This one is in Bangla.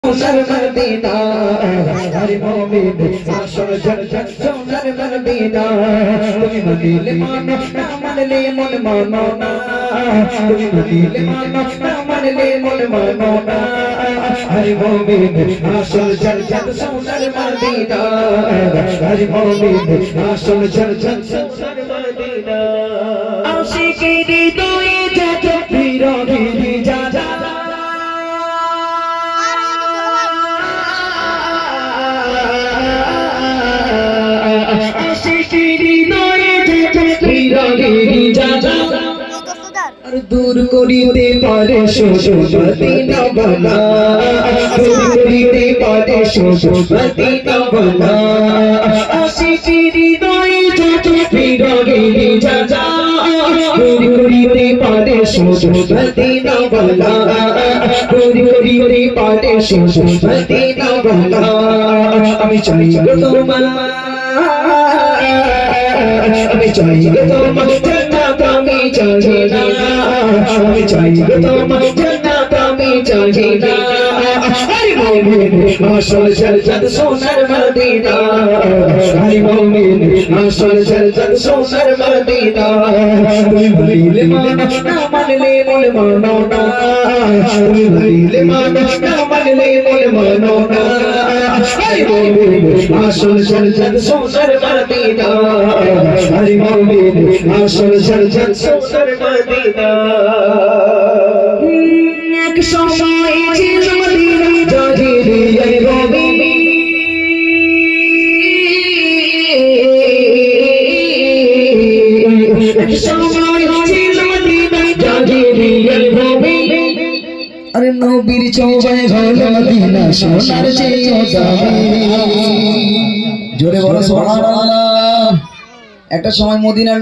সোনার মদিনা হরি মুমিন আসল জান্নাত সোনার মদিনা তুমি মদিলে মানো না মানলে মন মানো না তুমি মদিলে মানো না মানলে মন মানো না হরি মুমিন আসল জান্নাত সোনার মদিনা হরি মুমিন আসল জান্নাত সোনার মদিনা আশিকি দুই যত বিরোধী জানা दूर करिते पारे मदीना वाला दूर करिते पारे मदीना वाला आशिकी हृदय যত বিরোধী জানা दूर करिते पारे मदीना वाला दूर करिते पारे मदीना वाला আমি চাই গো তোমার আমি চাই গো তোমার জান্নাত আমি চাই না আমি চাই গো তোমার জান্নাত আমি চাই না হরি মুমিন আসল জান্নাত সোনার মদিনা হরি মুমিন আসল জান্নাত সোনার মদিনা তুমি বলিলে মানো না মানলে মন মানো না তুমি বলিলে মানো না মানলে মন মানো না হরি মুমিন আসল জান্নাত সোনার মদিনা হরি মুমিন আসল জান্নাত সোনার মদিনা এক সময় ছিল মদিনা জাহিলিয়ার রবি এক সময় ছিল মদিনা জাহিলিয়ার রবি আরে নবীর চৌবায় ঘর মদিনা সোনার চেয়ে দামি জোরে বলো সুবহানাল্লাহ একটা সময় মদিনার